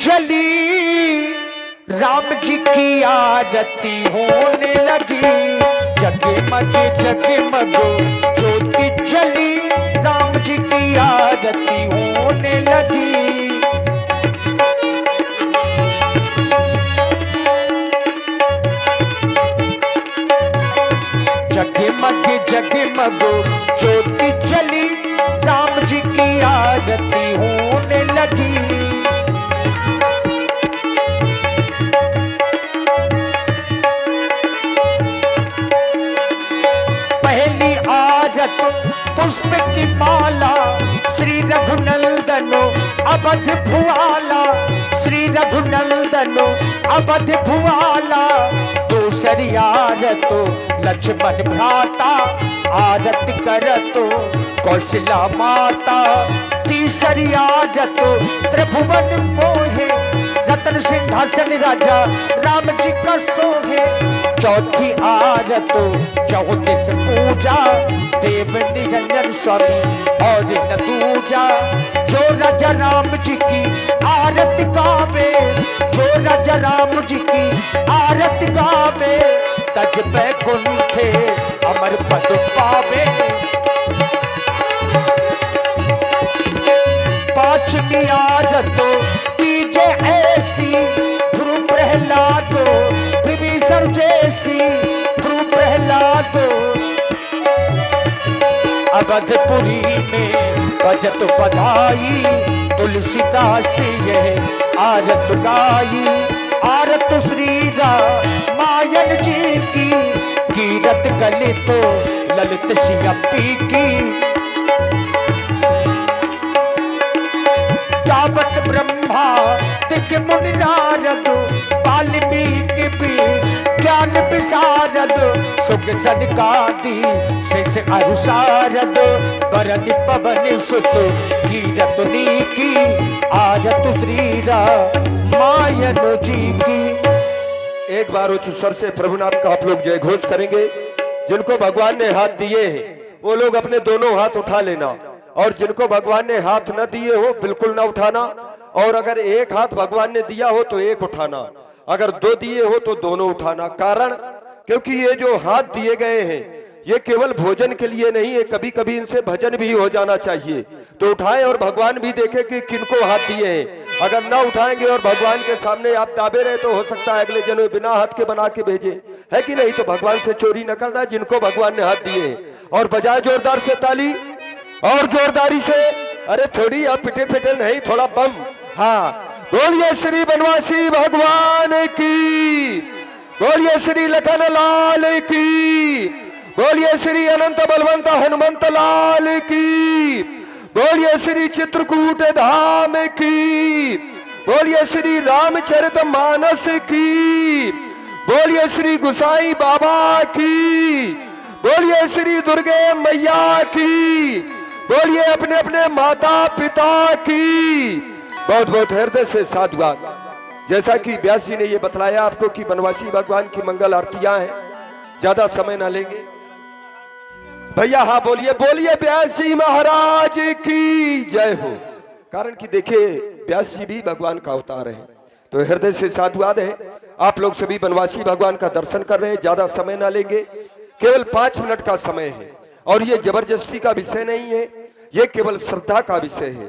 जली, राम जी की आरती होने लगी। जगमग जगमग ज्योति जली, राम जी की आरती होने लगी। जगमग जगमग ज्योति जली, राम जी की आरती होने लगी। पहली आरत पुष्प की माला, श्री रघुनंदनो अवध भुआला, श्री रघुनंदनो अवध भुआला। दूसरी आरत लक्ष्मण भ्राता, आरत करतो कौशल्या माता। तीसरी आरत त्रिभुवन मोहे, रतन सिंहासन राजा राम जी का सोहे। चौथी आरत 34 पूजा, देव निरंजन स्वामी और न दूजा। जो राजा राम जी की आरत गावे, जो राजा राम जी की आरत गावे, तज बैकुंठे अमर पद पावे। पांचवी आरत कीजे ऐसी, गुरु प्रहलाद विभीषण जैसी, गुरु प्रहलाद। अवधपुरी में बजत बधाई, तुलसीदास यह आरत गाई। आरत श्री रामायण जी की, कीरत गलित ललित सियप्पी की। तावत ब्रह्मा दिव्य मुनि नारद, वाल्मीकि भी ज्ञान विशारद। सुख सनकादि शेष अनुसारद, वरन पवन सुत कीरत की। आरत श्री रामायण जी की। एक बार उच्च स्वर से प्रभु नाम का आप लोग जय घोष करेंगे। जिनको भगवान ने हाथ दिए हैं वो लोग अपने दोनों हाथ उठा लेना, और जिनको भगवान ने हाथ न दिए हो बिल्कुल ना उठाना। और अगर एक हाथ भगवान ने दिया हो तो एक उठाना, अगर दो दिए हो तो दोनों उठाना। कारण क्योंकि ये जो हाथ दिए गए हैं ये केवल भोजन के लिए नहीं है, कभी कभी इनसे भजन भी हो जाना चाहिए। तो उठाएं और भगवान भी देखे कि किनको हाथ दिए हैं। अगर ना उठाएंगे और भगवान के सामने आप दाबे रहे तो हो सकता है अगले जन्म बिना हाथ के बना के भेजे, है कि नहीं। तो भगवान से चोरी न करना जिनको भगवान ने हाथ दिए हैं। और बजाए जोरदार से ताली, और जोरदारी से, अरे थोड़ी आप पिटे पिटे नहीं, थोड़ा बम। हाँ, बोलिए श्री बनवासी भगवान की, बोलिए श्री लखन लाल की, बोलिए श्री अनंत बलवंत हनुमंत लाल की, बोलिए श्री चित्रकूट धाम की, बोलिए श्री रामचरित मानस की, बोलिए श्री गुसाई बाबा की, बोलिए श्री दुर्गे मैया की, बोलिए अपने अपने माता पिता की। बहुत बहुत हृदय से साधुवाद। जैसा कि व्यास जी ने ये बतलाया आपको कि बनवासी भगवान की मंगल आरतियां हैं, ज्यादा समय ना लेंगे भैया। हाँ बोलिए, बोलिए व्यास जी महाराज की जय हो। कारण कि देखिए व्यास जी भी भगवान का अवतार है, तो हृदय से साधुवाद है। आप लोग सभी बनवासी भगवान का दर्शन कर रहे हैं, ज्यादा समय ना लेंगे, केवल 5 मिनट का समय है। और ये जबरदस्ती का विषय नहीं है, ये केवल श्रद्धा का विषय है।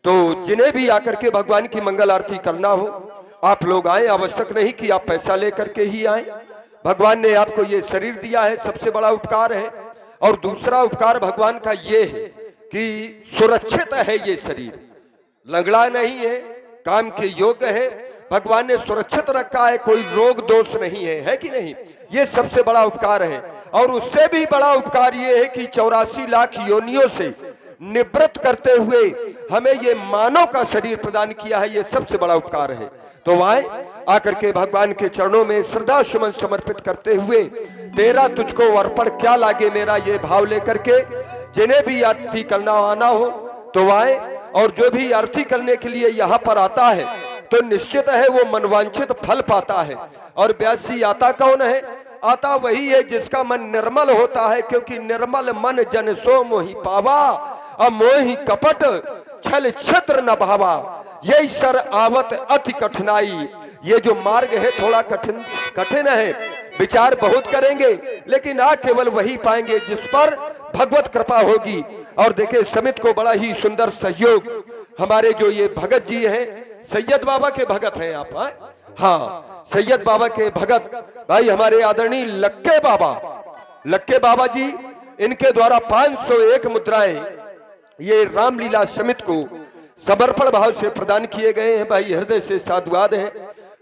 तो जिन्हें भी आकर के भगवान की मंगल आरती करना हो आप लोग आए, आवश्यक नहीं कि आप पैसा लेकर के ही आए। भगवान ने आपको ये शरीर दिया है, सबसे बड़ा उपकार है। और दूसरा उपकार भगवान का ये है कि सुरक्षित है, ये शरीर लंगड़ा नहीं है, काम के योग्य है, भगवान ने सुरक्षित रखा है, कोई रोग दोष नहीं है, है कि नहीं। ये सबसे बड़ा उपकार है। और उससे भी बड़ा उपकार ये है कि 84 लाख योनियों से निवृत्त करते हुए हमें ये मानव का शरीर प्रदान किया है, ये सबसे बड़ा उपकार है। तो आए, आकर के भगवान के चरणों में श्रद्धा सुमन समर्पित करते हुए, तेरा तुझको अर्पण क्या लागे मेरा, ये भाव लेकर के जिन्हें भी आरती करना आना हो तो आए। और जो भी आरती करने के लिए यहाँ पर आता है तो निश्चित है वो मनवांछित फल पाता है। और व्यास जी आता कौन है? आता वही है जिसका मन निर्मल होता है, क्योंकि निर्मल मन जन सो मोहि पावा, अमोहि कपट छल छत्र न भावा। यही सर आवत अति कठिनाई। ये जो मार्ग है थोड़ा कठिन है, विचार बहुत करेंगे लेकिन आ केवल वही पाएंगे जिस पर भगवत कृपा होगी। और देखिए समित को बड़ा ही सुंदर सहयोग हमारे जो ये भगत जी हैं, सैयद बाबा के भगत हैं आप। हाँ, सैयद बाबा के भगत भाई हमारे आदरणीय लक्के बाबा जी, इनके द्वारा 501 मुद्राएं ये रामलीला समित को समर्पण भाव से प्रदान किए गए हैं। भाई हृदय से साधुवाद है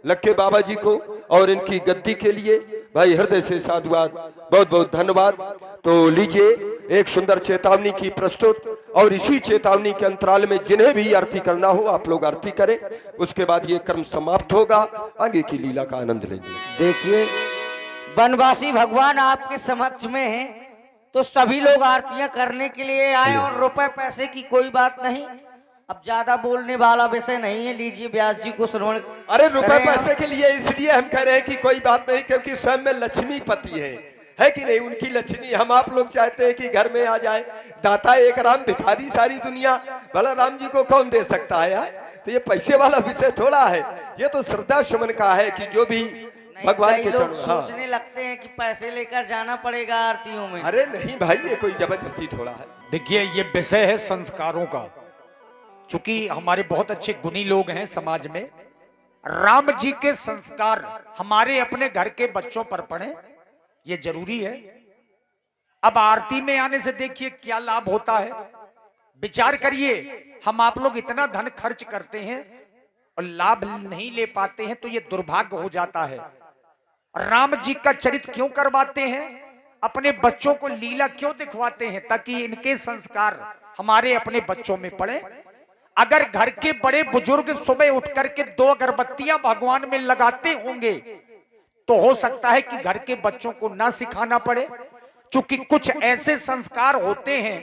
लक्के बाबा जी को, और इनकी गद्दी के लिए भाई हृदय से साधुवाद, बहुत बहुत धन्यवाद। तो लीजिए एक सुंदर चेतावनी की प्रस्तुत, और इसी चेतावनी के अंतराल में जिन्हें भी आरती करना हो आप लोग आरती करें, उसके बाद ये कर्म समाप्त होगा, आगे की लीला का आनंद लेंगे। देखिए वनवासी भगवान आपके समक्ष में है, तो सभी लोग आरतियां करने के लिए आए, और रुपए पैसे की कोई बात नहीं। अब ज्यादा बोलने वाला विषय नहीं है, लीजिए व्यास जी को श्रवण। अरे रुपए पैसे के लिए इसलिए हम कह रहे हैं कि कोई बात नहीं, क्योंकि स्वयं में लक्ष्मी पति है कि नहीं, उनकी लक्ष्मी हम आप लोग चाहते हैं कि घर में आ जाए। दाता एक राम, भिखारी सारी दुनिया, भला राम जी को कौन दे सकता है यार? तो ये पैसे वाला विषय थोड़ा है, ये तो श्रद्धा सुमन का है कि जो भी भगवान के चरणों। सोचने लगते हैं कि पैसे लेकर जाना पड़ेगा आरतियों में। अरे नहीं भाई, ये कोई जबरदस्ती थोड़ा है। देखिए ये विषय है संस्कारों का, क्योंकि हमारे बहुत अच्छे गुणी लोग हैं समाज में। राम जी के संस्कार हमारे अपने घर के बच्चों पर पड़े, ये जरूरी है। अब आरती में आने से देखिए क्या लाभ होता है, विचार करिए। हम आप लोग इतना धन खर्च करते हैं और लाभ नहीं ले पाते हैं, तो ये दुर्भाग्य हो जाता है। राम जी का चरित्र क्यों करवाते हैं, अपने बच्चों को लीला क्यों दिखवाते हैं, ताकि इनके संस्कार हमारे अपने बच्चों में पड़े। अगर घर के बड़े बुजुर्ग सुबह उठ करके 2 अगरबत्तियां भगवान में लगाते होंगे, तो हो सकता है कि घर के बच्चों को ना सिखाना पड़े, क्योंकि कुछ ऐसे संस्कार होते हैं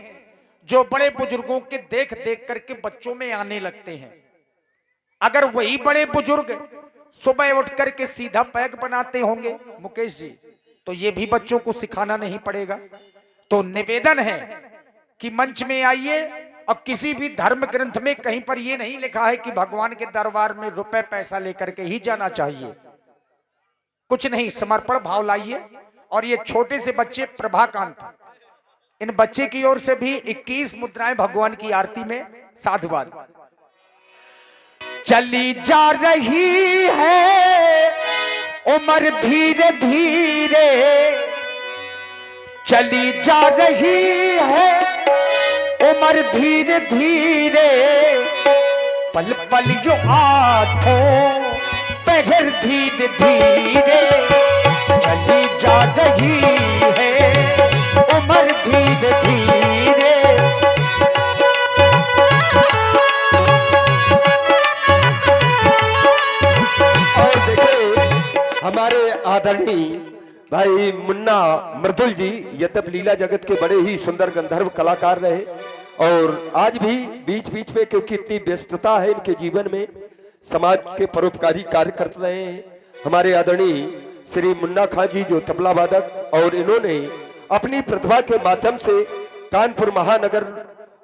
जो बड़े बुजुर्गों के देख देख करके बच्चों में आने लगते हैं। अगर वही बड़े बुजुर्ग सुबह उठ करके सीधा पैक बनाते होंगे मुकेश जी, तो ये भी बच्चों को सिखाना नहीं पड़ेगा। तो निवेदन है कि मंच में आइए, और किसी भी धर्म ग्रंथ में कहीं पर यह नहीं लिखा है कि भगवान के दरबार में रुपए पैसा लेकर के ही जाना चाहिए। कुछ नहीं, समर्पण भाव लाइए। और ये छोटे से बच्चे प्रभाकांत, इन बच्चे की ओर से भी 21 मुद्राएं भगवान की आरती में साधुवाद। चली जा रही है उम्र धीरे धीरे, चली जा रही है उम्र धीरे धीरे, पल पल जो आंखों पहर धीरे धीरे, चली जा रही है उम्र धीरे धीरे। और देखिए हमारे आदरणीय भाई मुन्ना मृदुल जी, यद्यप लीला जगत के बड़े ही सुंदर गंधर्व कलाकार रहे, और आज भी बीच बीच में क्योंकि इतनी व्यस्तता है इनके जीवन में, समाज के परोपकारी कार्य कर रहे हैं। हमारे आदरणीय श्री मुन्ना खां जी जो तबला वादक, और इन्होंने अपनी प्रतिभा के माध्यम से कानपुर महानगर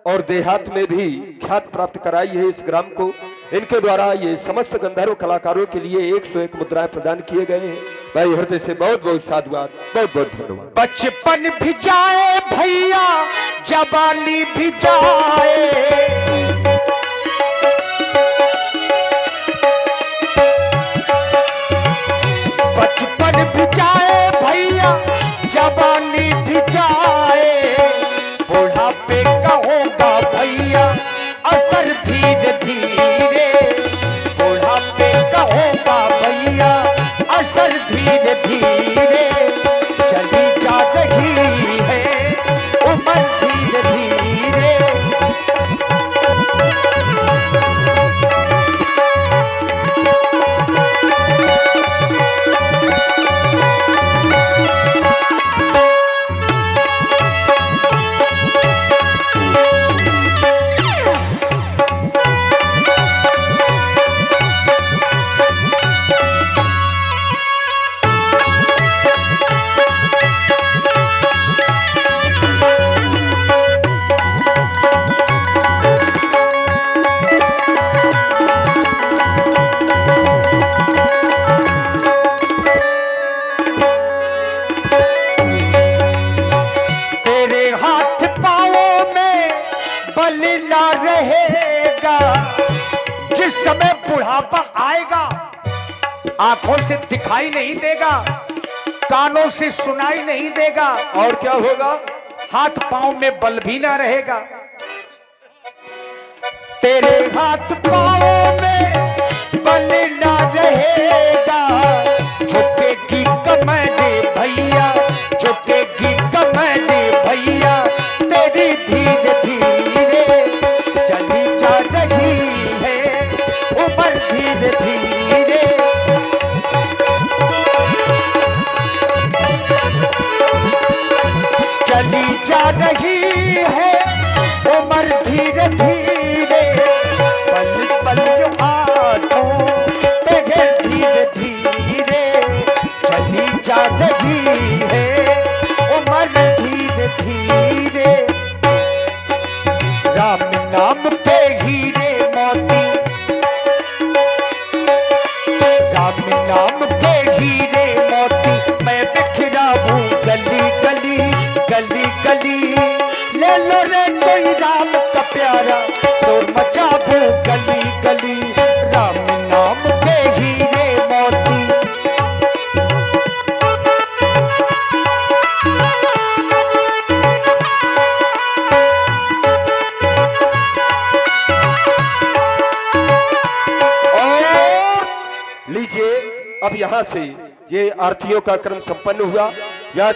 और देहात में भी ख्याति प्राप्त कराई है इस ग्राम को। इनके द्वारा ये समस्त गंधर्व कलाकारों के लिए 101 मुद्राएं प्रदान किए गए हैं। भाई हृदय से बहुत बहुत साधुवाद, बहुत बहुत धन्यवाद। बचपन भी जाए भैया, जवानी भी जाए, बचपन भी जाए भैया, जवानी भी जाए, बुढ़ापे का होगा भैया असर धीरे धीरे, बुढ़ापे का होगा भैया असर धीरे धीरे, चली जा रही है उम्र धीरे धीरे। जिस समय बुढ़ापा आएगा आंखों से दिखाई नहीं देगा, कानों से सुनाई नहीं देगा, और क्या होगा? हाथ पांव में बल भी ना रहेगा। तेरे हाथ पांव में बल ना रहेगा, झुकेगी कमर भैया, झुकेगी कमर भैया, तेरी धीरे धीरे चली जा रही है उम्र, धीरे धीरे चली जा रही है उम्र, धीरे धीरे पल पल हाथों पे धीरे धीरे चली जा रही है उम्र, धीरे धीरे। राम नाम पे हीरे मोती, राम नाम पे हीरे मोती, मैं बिखरा हूँ गली गली गली गली, ले लो रे कोई राम का प्यारा, शोर मचा हूँ गली गली, राम नाम पे हीरे मोती। लीजिए, अब यहाँ से ये आरतियों का क्रम संपन्न हुआ। यहाँ से